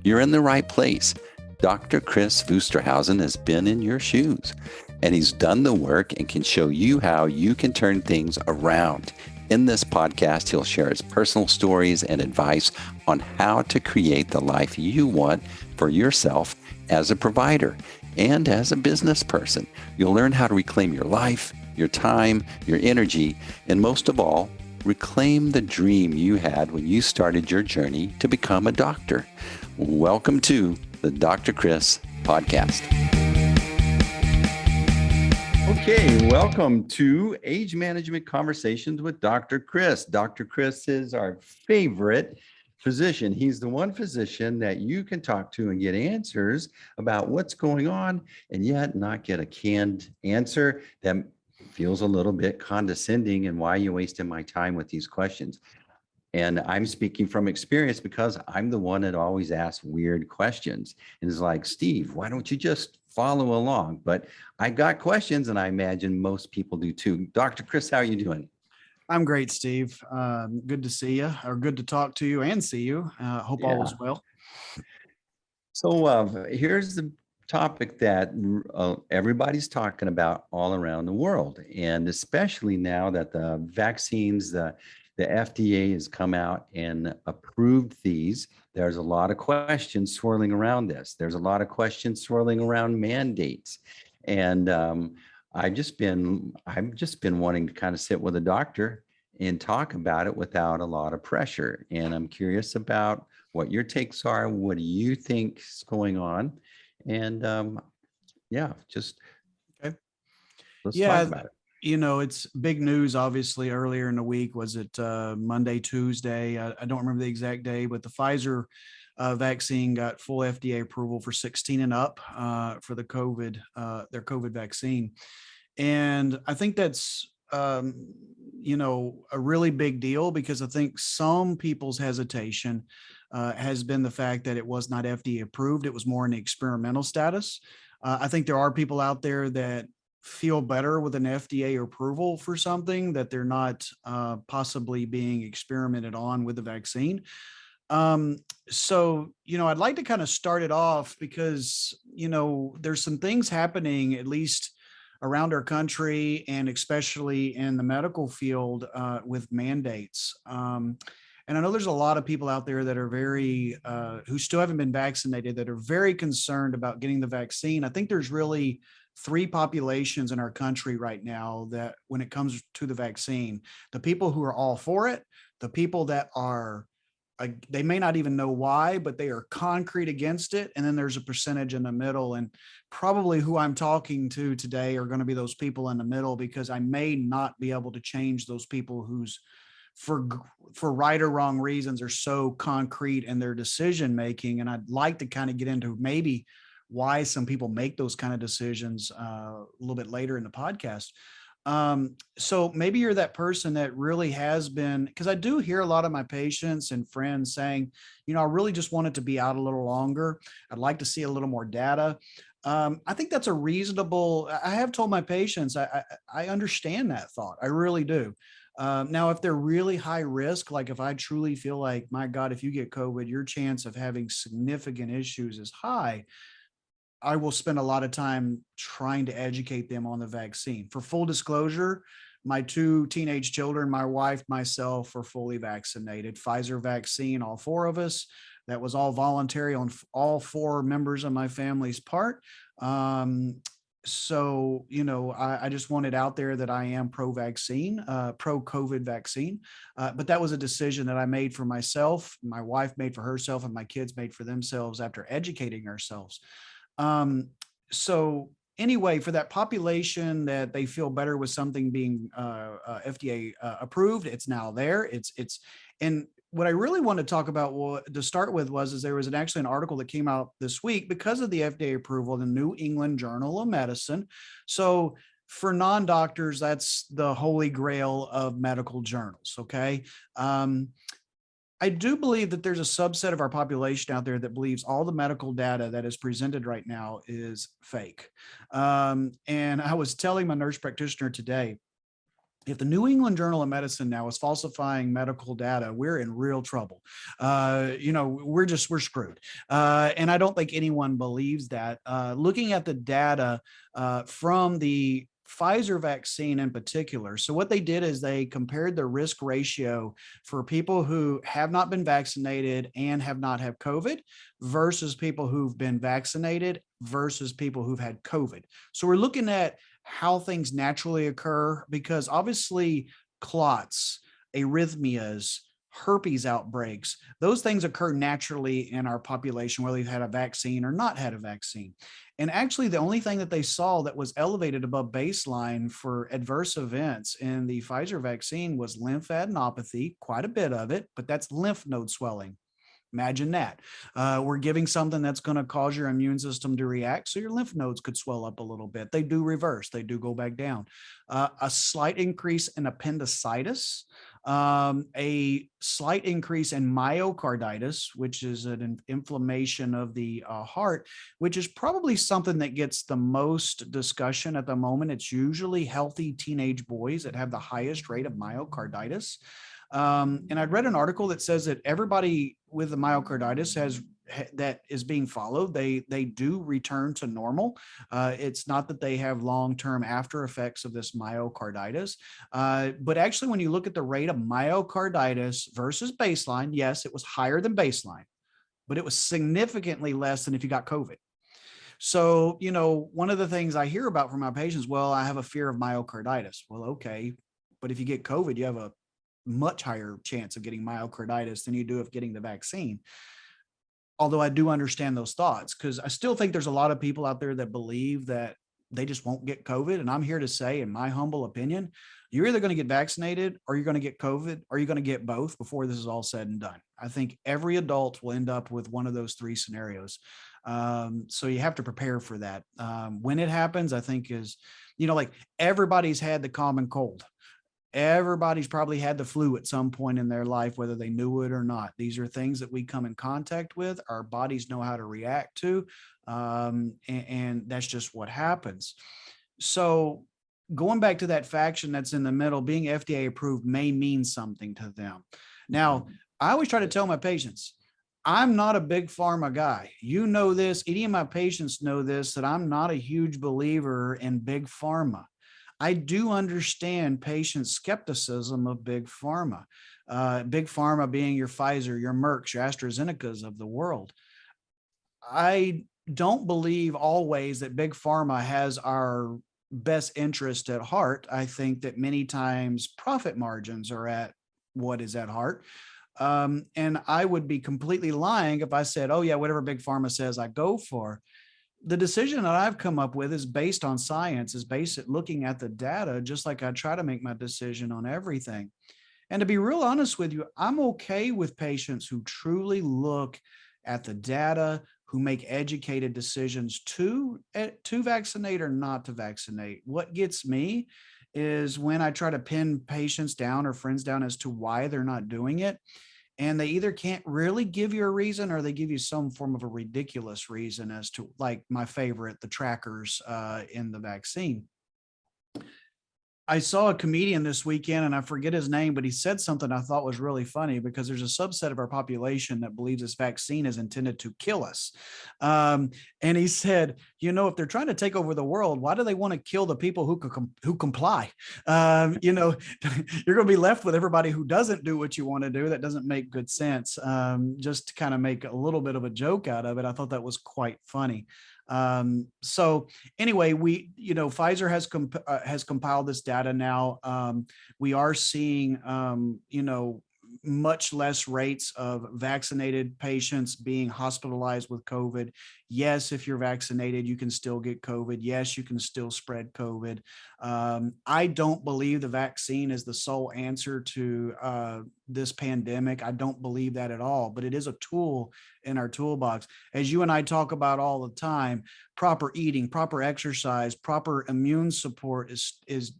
you're in the right place. Dr. Kris Wusterhausen has been in your shoes, and he's done the work and can show you how you can turn things around. In this podcast, he'll share his personal stories and advice on how to create the life you want for yourself as a provider and as a business person. You'll learn how to reclaim your life, your time, your energy, and most of all, reclaim the dream you had when you started your journey to become a doctor. Welcome to the Dr. Kris Podcast. Okay, welcome to Age Management Conversations with Dr. Kris. Dr. Kris is our favorite physician. He's the one physician that you can talk to and get answers about what's going on and yet not get a canned answer that feels a little bit condescending and why you wasting my time with these questions. And I'm speaking from experience because I'm the one that always asks weird questions. And it's like, Steve, why don't you just follow along? But I got questions and I imagine most people do too. Dr. Kris, how are you doing? I'm great, Steve. Good to see you, or good to talk to you and see you. Hope all is well. So here's the topic that everybody's talking about all around the world. And especially now that the vaccines, the FDA has come out and approved these. There's a lot of questions swirling around this. There's a lot of questions swirling around mandates. And I've just been wanting to kind of sit with a doctor and talk about it without a lot of pressure. And I'm curious about what your takes are. What do you think is going on? And just okay. Let's talk about it. You know, it's big news. Obviously, earlier in the week, was it Monday, Tuesday? I don't remember the exact day, but the Pfizer vaccine got full FDA approval for 16 and up for the their COVID vaccine. And I think that's, a really big deal, because I think some people's hesitation has been the fact that it was not FDA approved. It was more in the experimental status. I think there are people out there that feel better with an FDA approval for something that they're not possibly being experimented on with the vaccine. So, I'd like to kind of start it off because, there's some things happening, at least around our country, and especially in the medical field with mandates. And I know there's a lot of people out there that are who still haven't been vaccinated, that are very concerned about getting the vaccine. I think there's really three populations in our country right now that, when it comes to the vaccine: the people who are all for it, the people that are, they may not even know why, but they are concrete against it. And then there's a percentage in the middle. And probably who I'm talking to today are going to be those people in the middle, because I may not be able to change those people who's, for right or wrong reasons, are so concrete in their decision making. And I'd like to kind of get into maybe why some people make those kind of decisions a little bit later in the podcast. So maybe you're that person that really has been, because I do hear a lot of my patients and friends saying, I really just want it to be out a little longer. I'd like to see a little more data. I think that's a reasonable, I have told my patients, I understand that thought. I really do. Now, if they're really high risk, like if I truly feel like, my God, if you get COVID, your chance of having significant issues is high, I will spend a lot of time trying to educate them on the vaccine. For full disclosure, my two teenage children, my wife, myself, are fully vaccinated. Pfizer vaccine, all four of us. That was all voluntary on all four members of my family's part. So, I just wanted out there that I am pro-vaccine, pro-COVID vaccine. But that was a decision that I made for myself, my wife made for herself, and my kids made for themselves after educating ourselves. So anyway, for that population that they feel better with something being FDA approved, it's now there. And what I really want to talk about to start with is there was actually an article that came out this week because of the FDA approval in the New England Journal of Medicine. So for non-doctors, that's the holy grail of medical journals. Okay. I do believe that there's a subset of our population out there that believes all the medical data that is presented right now is fake. And I was telling my nurse practitioner today, If the New England Journal of Medicine now is falsifying medical data, we're in real trouble. We're screwed. And I don't think anyone believes that. Looking at the data from the Pfizer vaccine in particular. So what they did is they compared the risk ratio for people who have not been vaccinated and have not had COVID versus people who've been vaccinated versus people who've had COVID. So we're looking at how things naturally occur, because obviously clots, arrhythmias, herpes outbreaks, those things occur naturally in our population, whether you've had a vaccine or not had a vaccine. And actually, the only thing that they saw that was elevated above baseline for adverse events in the Pfizer vaccine was lymphadenopathy, quite a bit of it, but that's lymph node swelling. Imagine that. We're giving something that's going to cause your immune system to react. So your lymph nodes could swell up a little bit. They do reverse. They do go back down. A slight increase in appendicitis, a slight increase in myocarditis, which is an inflammation of the heart, which is probably something that gets the most discussion at the moment. It's usually healthy teenage boys that have the highest rate of myocarditis. And I'd read an article that says that everybody with the myocarditis that is being followed, they do return to normal. It's not that they have long-term after effects of this myocarditis, but actually when you look at the rate of myocarditis versus baseline, yes, it was higher than baseline, but it was significantly less than if you got COVID. So, one of the things I hear about from my patients, well, I have a fear of myocarditis. Well, okay, but if you get COVID, you have a much higher chance of getting myocarditis than you do of getting the vaccine. Although I do understand those thoughts, because I still think there's a lot of people out there that believe that they just won't get COVID. And I'm here to say, in my humble opinion, you're either going to get vaccinated or you're going to get COVID, or you're going to get both before this is all said and done. I think every adult will end up with one of those three scenarios. So you have to prepare for that. When it happens, I think is, like everybody's had the common cold. Everybody's probably had the flu at some point in their life, whether they knew it or not. These are things that we come in contact with. Our bodies know how to react to, and that's just what happens. So going back to that faction that's in the middle, being FDA approved may mean something to them. Now, I always try to tell my patients, I'm not a big pharma guy. You know this, any of my patients know this, that I'm not a huge believer in big pharma. I do understand patient skepticism of big pharma being your Pfizer, your Mercks, your AstraZenecas of the world. I don't believe always that big pharma has our best interest at heart. I think that many times profit margins are at what is at heart. And I would be completely lying if I said, oh yeah, whatever big pharma says, I go for. The decision that I've come up with is based on science, is based at looking at the data, just like I try to make my decision on everything. And to be real honest with you, I'm okay with patients who truly look at the data, who make educated decisions to vaccinate or not to vaccinate. What gets me is when I try to pin patients down or friends down as to why they're not doing it. And they either can't really give you a reason, or they give you some form of a ridiculous reason, as to, like my favorite, the trackers in the vaccine. I saw a comedian this weekend, and I forget his name, but he said something I thought was really funny, because there's a subset of our population that believes this vaccine is intended to kill us. And he said, if they're trying to take over the world, why do they want to kill the people who comply? You're going to be left with everybody who doesn't do what you want to do. That doesn't make good sense. Just to kind of make a little bit of a joke out of it, I thought that was quite funny. So anyway, Pfizer has compiled this data now. We are seeing, much less rates of vaccinated patients being hospitalized with COVID. Yes, if you're vaccinated, you can still get COVID. Yes, you can still spread COVID. I don't believe the vaccine is the sole answer to this pandemic. I don't believe that at all, but it is a tool in our toolbox. As you and I talk about all the time, proper eating, proper exercise, proper immune support is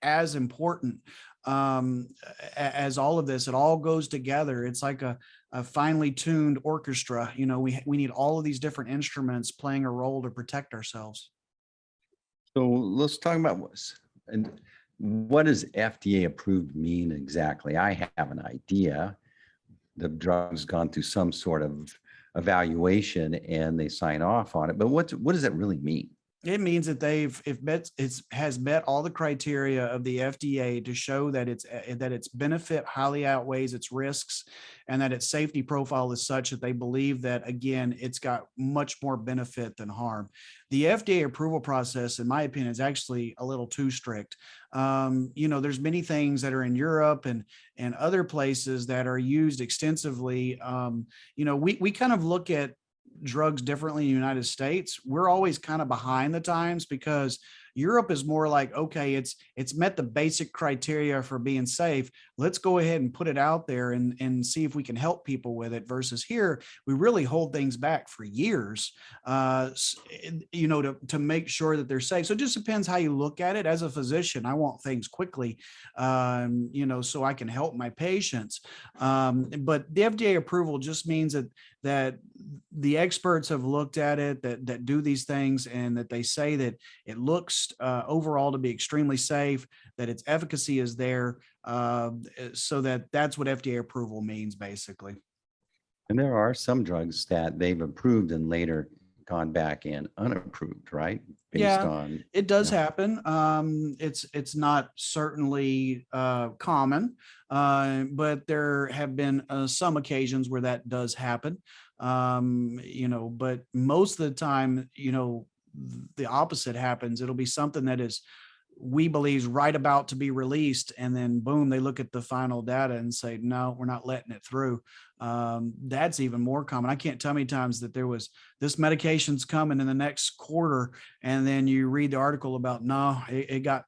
as important as all of this. It all goes together. It's like a finely tuned orchestra. We need all of these different instruments playing a role to protect ourselves. So let's talk about and what does FDA approved mean exactly? I have an idea. The drug's gone through some sort of evaluation and they sign off on it. But what does that really mean? It means that has met all the criteria of the FDA to show that its benefit highly outweighs its risks, and that its safety profile is such that they believe that, again, it's got much more benefit than harm. The FDA approval process, in my opinion, is actually a little too strict. There's many things that are in Europe and other places that are used extensively. We kind of look at drugs differently in the United States. We're always kind of behind the times because Europe is more like, okay, it's met the basic criteria for being safe. Let's go ahead and put it out there and see if we can help people with it. Versus here, we really hold things back for years, to make sure that they're safe. So it just depends how you look at it. As a physician, I want things quickly, so I can help my patients. But the FDA approval just means that the experts have looked at it, that do these things, and that they say that it looks overall to be extremely safe, that its efficacy is there, so that's what FDA approval means, basically. And there are some drugs that they've approved and later gone back and unapproved, right? Based on, it does happen. It's not certainly common, but there have been some occasions where that does happen. But most of the time, the opposite happens. It'll be something that we believe is right about to be released, and then boom, they look at the final data and say, no, we're not letting it through. That's even more common. I can't tell how many times that there was this medication's coming in the next quarter, and then you read the article about, no, it got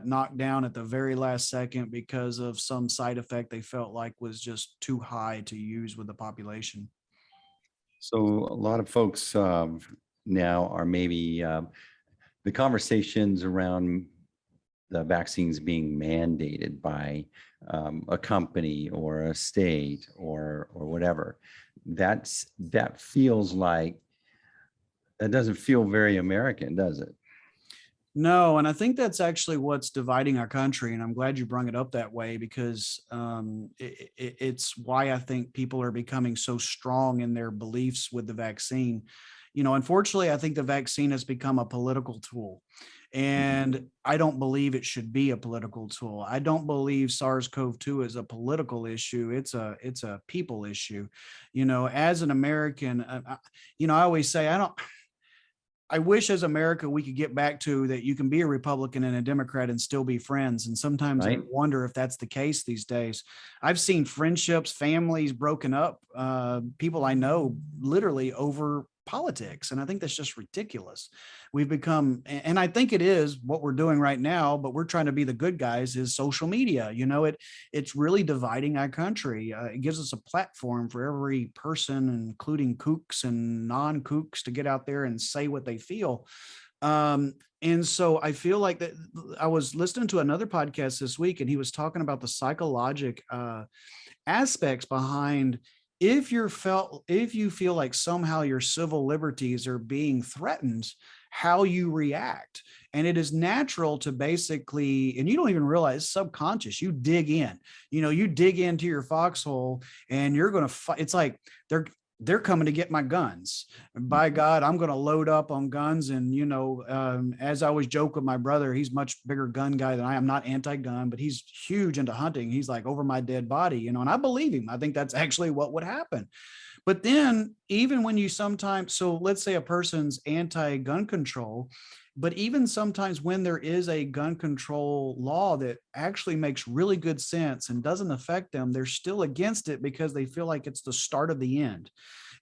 knocked down at the very last second because of some side effect they felt like was just too high to use with the population. so a lot of folks now are maybe the conversations around the vaccines being mandated by a company or a state or whatever. That feels like, that doesn't feel very American, does it? No, and I think that's actually what's dividing our country. And I'm glad you brought it up that way, because it's why I think people are becoming so strong in their beliefs with the vaccine. Unfortunately, I think the vaccine has become a political tool. And I don't believe it should be a political tool. I don't believe SARS-CoV-2 is a political issue. It's a people issue. As an American, I always say, I wish as America we could get back to that you can be a Republican and a Democrat and still be friends. And sometimes I wonder if that's the case these days. I've seen friendships, families broken up, people I know literally over politics. And I think that's just ridiculous. We've become, and I think it is what we're doing right now, but we're trying to be the good guys, is social media. It's really dividing our country. It gives us a platform for every person, including kooks and non-kooks, to get out there and say what they feel. And so I feel like that. I was listening to another podcast this week, and he was talking about the psychological aspects behind, if you feel like somehow your civil liberties are being threatened, how you react. And it is natural to basically, and you don't even realize, subconscious, you dig in, you dig into your foxhole, and you're going to fight. It's like they're coming to get my guns. By God, I'm going to load up on guns. And, as I always joke with my brother, he's much bigger gun guy than I am. Not anti-gun, but he's huge into hunting. He's like, over my dead body, and I believe him. I think that's actually what would happen. But then even when you sometimes, so let's say a person's anti-gun control, but even sometimes when there is a gun control law that actually makes really good sense and doesn't affect them, they're still against it because they feel like it's the start of the end.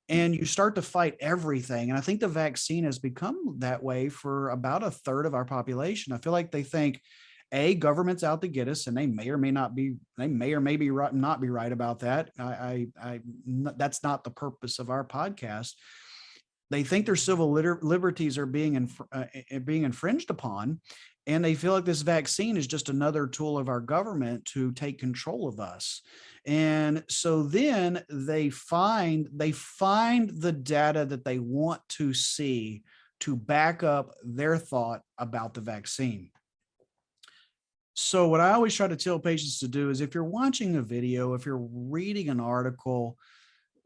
And you start to fight everything. And I think the vaccine has become that way for about a third of our population. I feel like they think, government's out to get us, and they may or may be right, not be right about that. That's not the purpose of our podcast. They think their civil liberties are being infringed upon, and they feel like this vaccine is just another tool of our government to take control of us. And so then they find the data that they want to see to back up their thought about the vaccine. So what I always try to tell patients to do is if you're watching a video, if you're reading an article,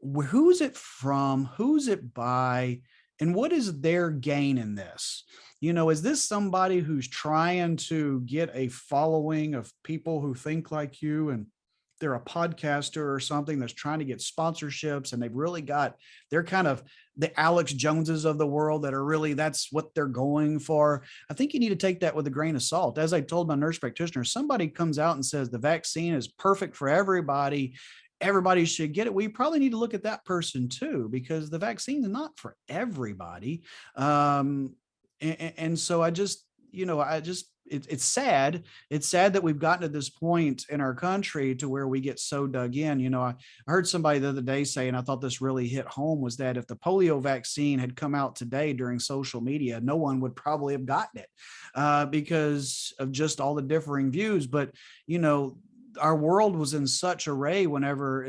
who's it from, who's it by, and what is their gain in this? Is this somebody who's trying to get a following of people who think like you, and they're a podcaster or something that's trying to get sponsorships, and they're kind of the Alex Joneses of the world that are really, that's what they're going for. I think you need to take that with a grain of salt. As I told my nurse practitioner, somebody comes out and says the vaccine is perfect for everybody should get it. We probably need to look at that person too, because the vaccine is not for everybody. And so it's sad. It's sad that we've gotten to this point in our country to where we get so dug in. I heard somebody the other day say, and I thought this really hit home, was that if the polio vaccine had come out today during social media, no one would probably have gotten it because of just all the differing views. But, our world was in such disarray whenever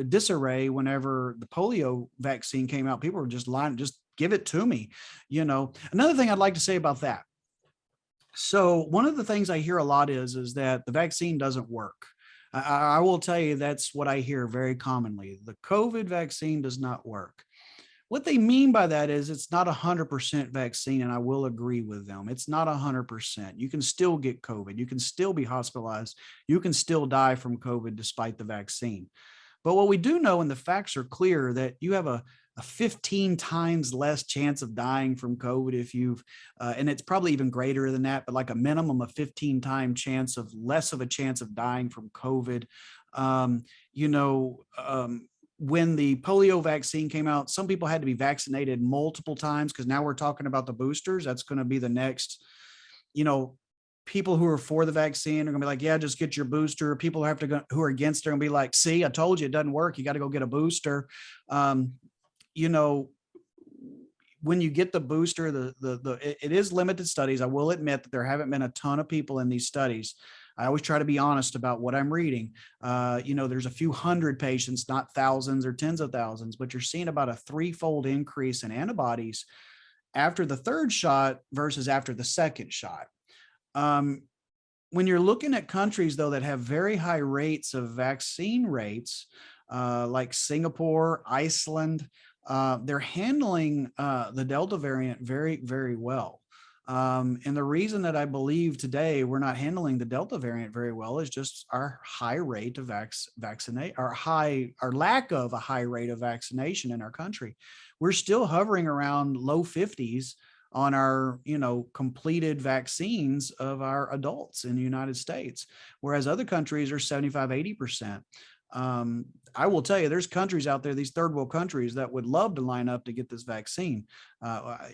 the polio vaccine came out. People were just lying, just give it to me. Another thing I'd like to say about that. So one of the things I hear a lot is that the vaccine doesn't work. I will tell you that's what I hear very commonly. The COVID vaccine does not work. What they mean by that is it's not 100% vaccine, and I will agree with them. It's not 100%. You can still get COVID. You can still be hospitalized. You can still die from COVID despite the vaccine. But what we do know, and the facts are clear, that you have a 15 times less chance of dying from COVID if and it's probably even greater than that, but like a minimum of 15 time chance of less of a chance of dying from COVID. Um, you know, um, when the polio vaccine came out, some people had to be vaccinated multiple times, because now we're talking about the boosters. That's going to be the next, you know, people who are for the vaccine are going to be like, yeah, just get your booster. People who are against it are going to be like, see, I told you it doesn't work. You got to go get a booster. Um, you know, when you get the booster, it is limited studies. I will admit that there haven't been a ton of people in these studies. I always try to be honest about what I'm reading. There's a few hundred patients, not thousands or tens of thousands, but you're seeing about a 3-fold increase in antibodies after the third shot versus after the second shot. When you're looking at countries, though, that have very high rates of vaccine rates, like Singapore, Iceland, they're handling the Delta variant very, very well. And the reason that I believe today we're not handling the Delta variant very well is just our high rate of vaccinate, our lack of a high rate of vaccination in our country. We're still hovering around low 50s on our, completed vaccines of our adults in the United States, whereas other countries are 75, 80%. I will tell you, there's countries out there, these third world countries, that would love to line up to get this vaccine.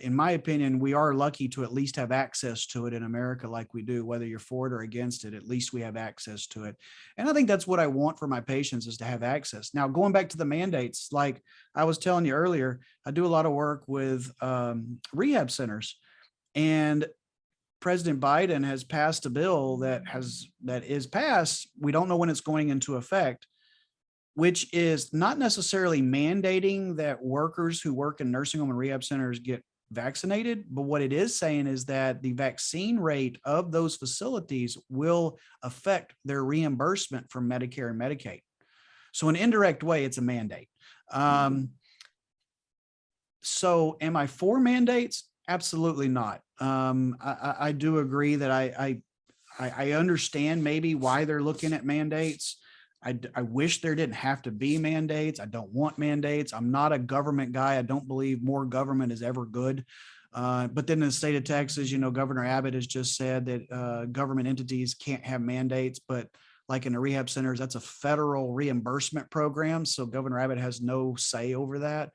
In my opinion, we are lucky to at least have access to it in America like we do. Whether you're for it or against it, at least we have access to it. And I think that's what I want for my patients, is to have access. Now, going back to the mandates, like I was telling you earlier, I do a lot of work with rehab centers, and President Biden has passed a bill that is passed. We don't know when it's going into effect, which is not necessarily mandating that workers who work in nursing home and rehab centers get vaccinated. But what it is saying is that the vaccine rate of those facilities will affect their reimbursement from Medicare and Medicaid. So in an indirect way, it's a mandate. So am I for mandates? Absolutely not. I do agree that I understand maybe why they're looking at mandates. I wish there didn't have to be mandates. I don't want mandates. I'm not a government guy. I don't believe more government is ever good. But then in the state of Texas, Governor Abbott has just said that government entities can't have mandates, but like in the rehab centers, that's a federal reimbursement program. So Governor Abbott has no say over that.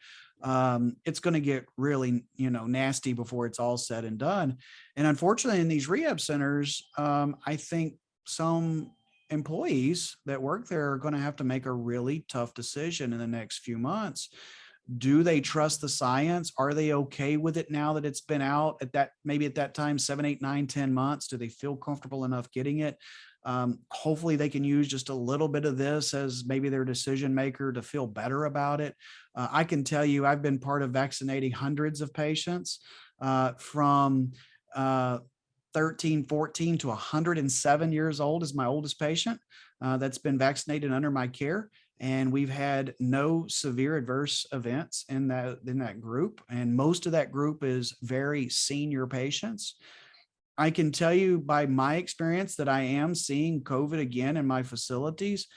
It's going to get really, nasty before it's all said and done. And unfortunately, in these rehab centers, I think some employees that work there are going to have to make a really tough decision in the next few months. Do they trust the science? Are they okay with it now that it's been out at that time, 7, 8, 9, 10 months? Do they feel comfortable enough getting it? Hopefully they can use just a little bit of this as maybe their decision maker to feel better about it. I can tell you, I've been part of vaccinating hundreds of patients from 13, 14 to 107 years old is my oldest patient that's been vaccinated under my care. And we've had no severe adverse events in that group. And most of that group is very senior patients. I can tell you by my experience that I am seeing COVID again in my facilities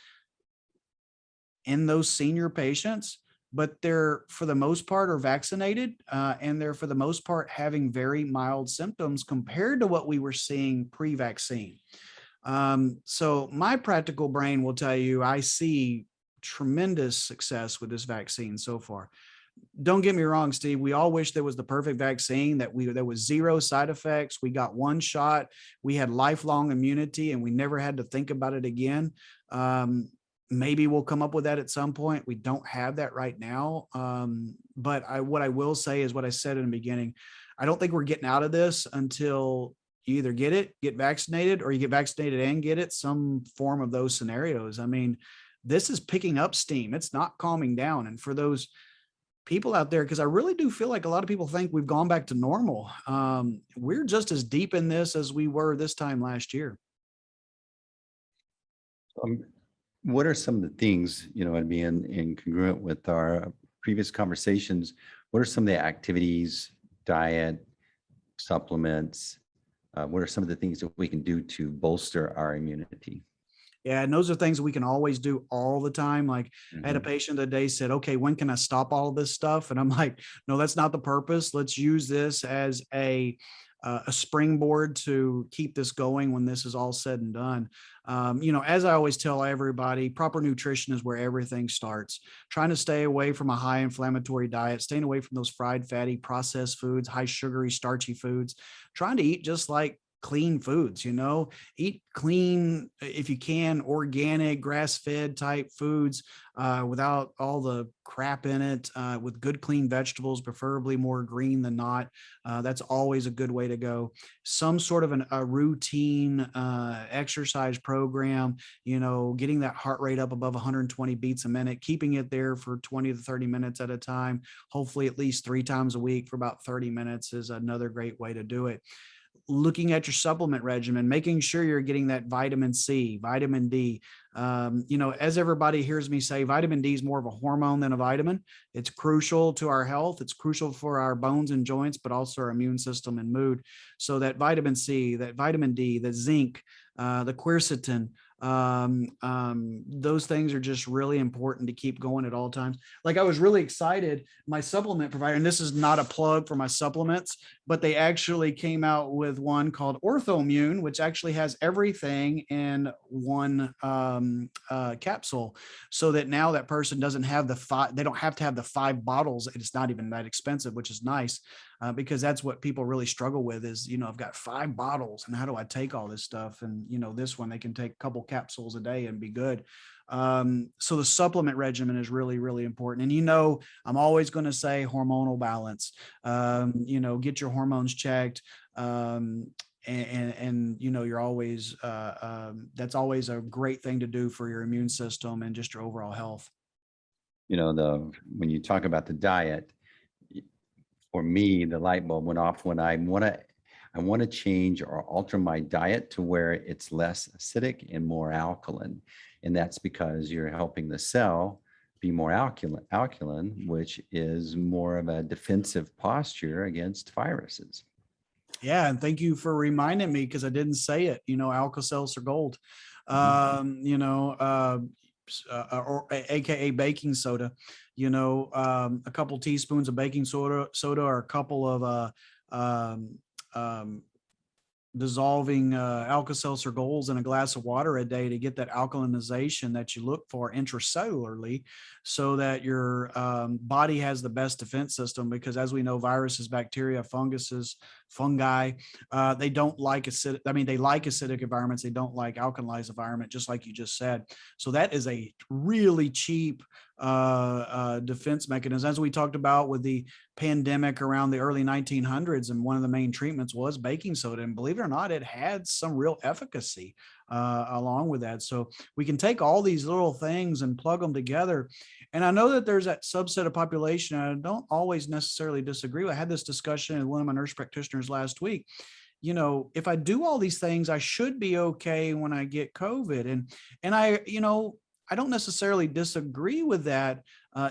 in those senior patients, but they're for the most part are vaccinated, and they're for the most part having very mild symptoms compared to what we were seeing pre-vaccine. So my practical brain will tell you I see tremendous success with this vaccine so far. Don't get me wrong, Steve. We all wish there was the perfect vaccine, there was zero side effects. We got one shot. We had lifelong immunity and we never had to think about it again. Maybe we'll come up with that at some point. We don't have that right now. But what I will say is what I said in the beginning. I don't think we're getting out of this until you either get vaccinated, or you get vaccinated and get it, some form of those scenarios. I mean, this is picking up steam. It's not calming down. And for those people out there, because I really do feel like a lot of people think we've gone back to normal. We're just as deep in this as we were this time last year. What are some of the things, I'd be in congruent with our previous conversations, what are some of the activities, diet, supplements? What are some of the things that we can do to bolster our immunity? Yeah, and those are things that we can always do all the time. Like I had a Mhm. patient today said, okay, when can I stop all of this stuff? And I'm like, no, that's not the purpose. Let's use this as a springboard to keep this going when this is all said and done. As I always tell everybody, proper nutrition is where everything starts. Trying to stay away from a high inflammatory diet, staying away from those fried, fatty, processed foods, high sugary, starchy foods, trying to eat just like clean foods, eat clean, if you can, organic, grass-fed type foods, without all the crap in it, with good, clean vegetables, preferably more green than not. That's always a good way to go. Some sort of a routine exercise program, getting that heart rate up above 120 beats a minute, keeping it there for 20 to 30 minutes at a time, hopefully at least 3 times a week for about 30 minutes is another great way to do it. Looking at your supplement regimen, making sure you're getting that vitamin C, vitamin D. As everybody hears me say, vitamin D is more of a hormone than a vitamin. It's crucial to our health. It's crucial for our bones and joints, but also our immune system and mood. So that vitamin C, that vitamin D, the zinc, the quercetin, those things are just really important to keep going at all times. Like I was really excited, my supplement provider, and this is not a plug for my supplements, but they actually came out with one called Orthoimmune, which actually has everything in one capsule, so that now that person doesn't have they don't have to have the 5 bottles. It's not even that expensive, which is nice, because that's what people really struggle with is, I've got 5 bottles and how do I take all this stuff? And, this one, they can take a couple capsules a day and be good. So the supplement regimen is really, really important. And, I'm always going to say hormonal balance, get your hormones checked. And you're always, that's always a great thing to do for your immune system and just your overall health. When you talk about the diet, for me, the light bulb went off when I want to change or alter my diet to where it's less acidic and more alkaline. And that's because you're helping the cell be more alkaline, which is more of a defensive posture against viruses. Yeah, and thank you for reminding me because I didn't say it. Alka-Seltzer Gold, or AKA baking soda. A couple teaspoons of baking soda, or a couple of dissolving Alka-Seltzer Golds in a glass of water a day to get that alkalinization that you look for intracellularly, so that your body has the best defense system. Because as we know, viruses, bacteria, funguses, fungi, they don't like acidic. I mean, they like acidic environments. They don't like alkalized environment, just like you just said. So that is a really cheap defense mechanism, as we talked about with the pandemic around the early 1900s. And one of the main treatments was baking soda, and believe it or not, it had some real efficacy along with that. So we can take all these little things and plug them together. And I know that there's that subset of population, and I don't always necessarily disagree. I had this discussion with one of my nurse practitioners last week. if I do all these things, I should be okay when I get COVID. And I don't necessarily disagree with that,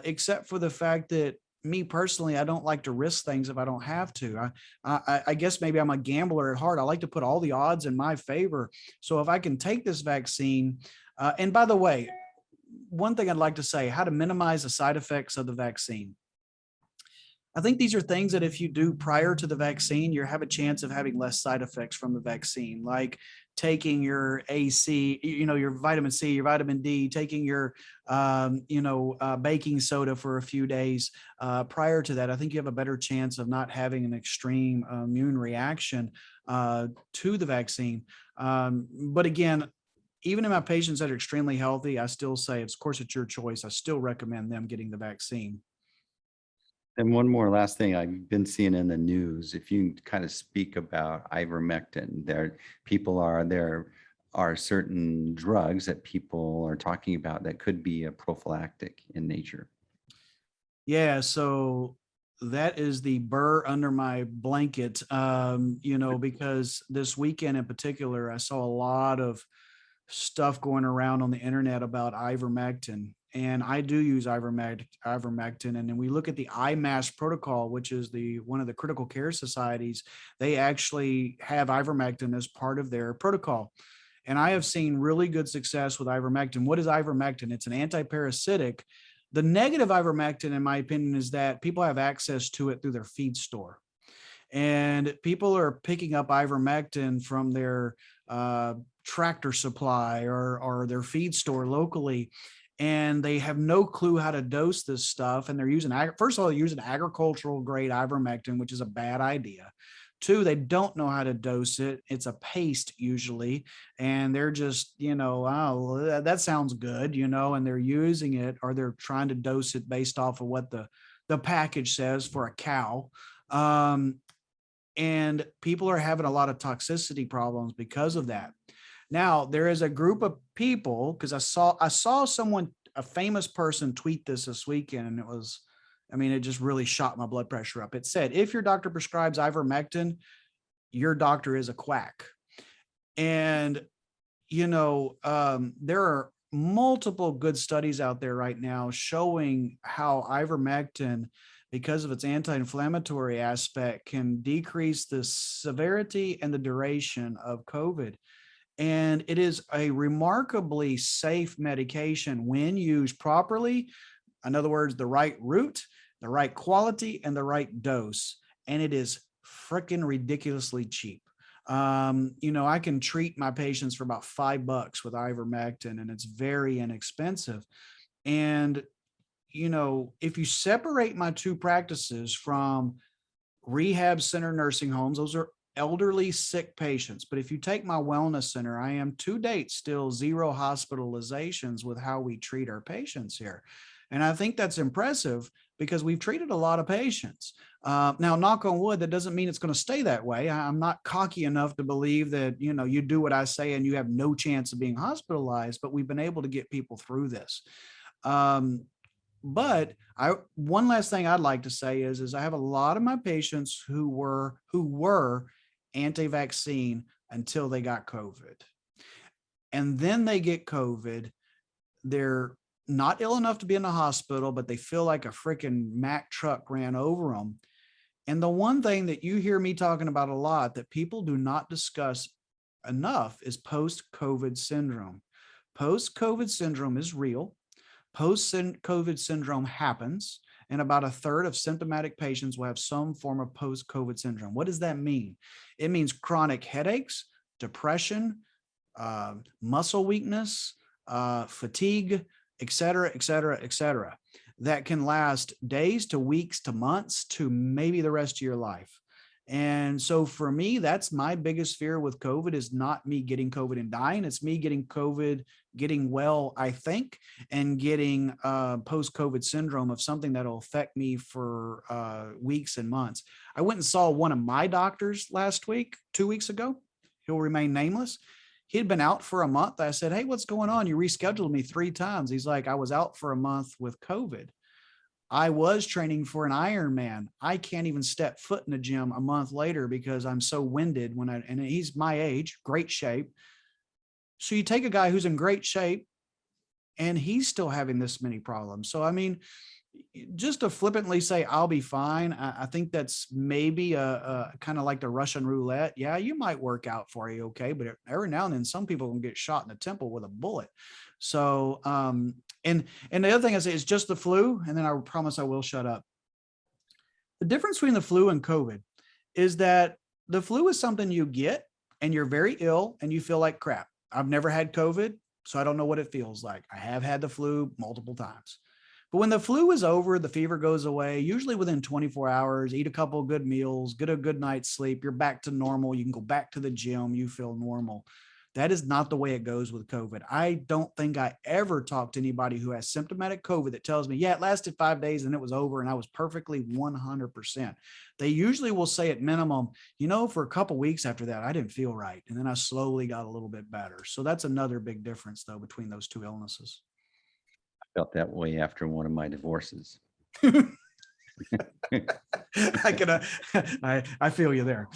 except for the fact that me personally, I don't like to risk things if I don't have to. I guess maybe I'm a gambler at heart. I like to put all the odds in my favor. So if I can take this vaccine, and by the way, one thing I'd like to say, how to minimize the side effects of the vaccine. I think these are things that if you do prior to the vaccine, you have a chance of having less side effects from the vaccine, like taking your AC, your vitamin C, your vitamin D, taking your, baking soda for a few days prior to that. I think you have a better chance of not having an extreme immune reaction to the vaccine. But again, even in my patients that are extremely healthy, I still say, of course, it's your choice. I still recommend them getting the vaccine. And one more last thing I've been seeing in the news, if you kind of speak about ivermectin, there are certain drugs that people are talking about that could be a prophylactic in nature. Yeah, so that is the burr under my blanket, because this weekend in particular, I saw a lot of stuff going around on the internet about ivermectin. And I do use ivermectin. And then we look at the IMAS protocol, which is one of the critical care societies. They actually have ivermectin as part of their protocol. And I have seen really good success with ivermectin. What is ivermectin? It's an antiparasitic. The negative ivermectin, in my opinion, is that people have access to it through their feed store. And people are picking up ivermectin from their tractor supply or their feed store locally, and they have no clue how to dose this stuff. And they're using, first of all, they're using agricultural grade ivermectin, which is a bad idea. Two, they don't know how to dose it. It's a paste usually. And they're just, oh, that sounds good, and they're using it, or they're trying to dose it based off of what the package says for a cow. And people are having a lot of toxicity problems because of that. Now, there is a group of people, because I saw someone, a famous person, tweet this weekend, and it just really shot my blood pressure up. It said, if your doctor prescribes ivermectin, your doctor is a quack. And, there are multiple good studies out there right now showing how ivermectin, because of its anti-inflammatory aspect, can decrease the severity and the duration of COVID. And it is a remarkably safe medication when used properly. In other words, the right route, the right quality, and the right dose. And it is freaking ridiculously cheap. I can treat my patients for about $5 with ivermectin, and it's very inexpensive. And, if you separate my two practices from rehab center nursing homes, those are elderly sick patients. But if you take my wellness center, I am to date still 0 hospitalizations with how we treat our patients here. And I think that's impressive because we've treated a lot of patients. Now, knock on wood, that doesn't mean it's going to stay that way. I'm not cocky enough to believe that, you do what I say and you have no chance of being hospitalized, but we've been able to get people through this. But one last thing I'd like to say is I have a lot of my patients who were anti-vaccine until they got COVID. And then they get COVID. They're not ill enough to be in the hospital, but they feel like a freaking Mack truck ran over them. And the one thing that you hear me talking about a lot that people do not discuss enough is post-COVID syndrome. Post-COVID syndrome is real. Post-COVID syndrome happens, and about a third of symptomatic patients will have some form of post-COVID syndrome. What does that mean? It means chronic headaches, depression, muscle weakness, fatigue, et cetera, et cetera, et cetera, that can last days to weeks to months to maybe the rest of your life. And so for me, that's my biggest fear with COVID, is not me getting COVID and dying. It's me getting COVID, getting well, I think, and getting post-COVID syndrome of something that'll affect me for weeks and months. I went and saw one of my doctors last week, 2 weeks ago. He'll remain nameless. He had been out for a month. I said, hey, what's going on? You rescheduled me 3 times. He's like, I was out for a month with COVID. I was training for an Ironman. I can't even step foot in the gym a month later because I'm so winded and he's my age, great shape. So you take a guy who's in great shape and he's still having this many problems. So, I mean, just to flippantly say, I'll be fine. I think that's maybe a kind of like the Russian roulette. Yeah, you might work out for you. Okay. But every now and then some people can get shot in the temple with a bullet. So, and the other thing I say is just the flu. And then I promise I will shut up. The difference between the flu and COVID is that the flu is something you get and you're very ill and you feel like crap. I've never had COVID, so I don't know what it feels like. I have had the flu multiple times. But when the flu is over, the fever goes away, usually within 24 hours, eat a couple of good meals, get a good night's sleep, you're back to normal. You can go back to the gym, you feel normal. That is not the way it goes with COVID. I don't think I ever talked to anybody who has symptomatic COVID that tells me, yeah, it lasted 5 days and it was over and I was perfectly 100%. They usually will say at minimum, for a couple of weeks after that, I didn't feel right. And then I slowly got a little bit better. So that's another big difference though, between those two illnesses. I felt that way after one of my divorces. I feel you there.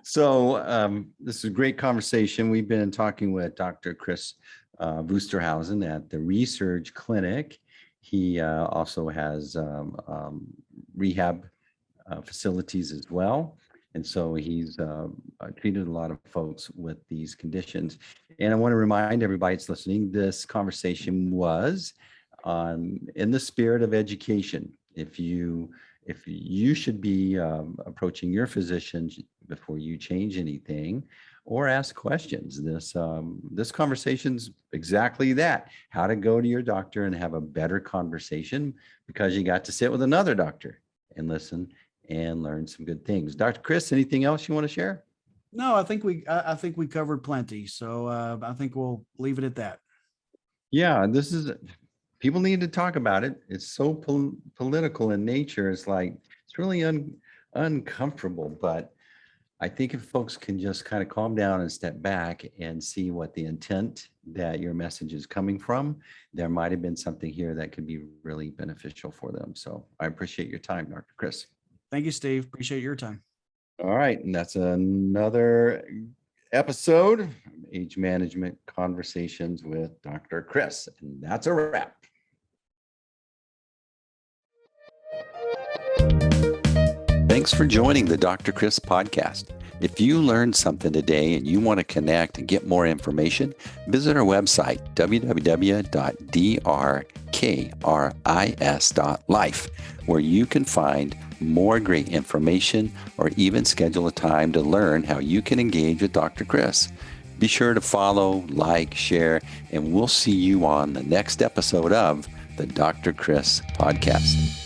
So this is a great conversation. We've been talking with Dr. Kris Wusterhausen at the Research Clinic. He also has rehab facilities as well. And so he's treated a lot of folks with these conditions. And I want to remind everybody that's listening, this conversation was in the spirit of education. If you should be approaching your physician before you change anything or ask questions. This conversation's exactly that, how to go to your doctor and have a better conversation because you got to sit with another doctor and listen and learn some good things. Dr. Kris, anything else you want to share? No, I think we covered plenty. So I think we'll leave it at that. Yeah, people need to talk about it. It's so political in nature. It's really uncomfortable, but I think if folks can just kind of calm down and step back and see what the intent that your message is coming from, there might have been something here that could be really beneficial for them. So I appreciate your time, Dr. Kris. Thank you, Steve. Appreciate your time. All right. And that's another episode of Age Management Conversations with Dr. Kris. And that's a wrap. Thanks for joining the Dr. Kris podcast. If you learned something today and you want to connect and get more information, visit our website, www.drkris.life, where you can find more great information or even schedule a time to learn how you can engage with Dr. Kris. Be sure to follow, like, share, and we'll see you on the next episode of the Dr. Kris podcast.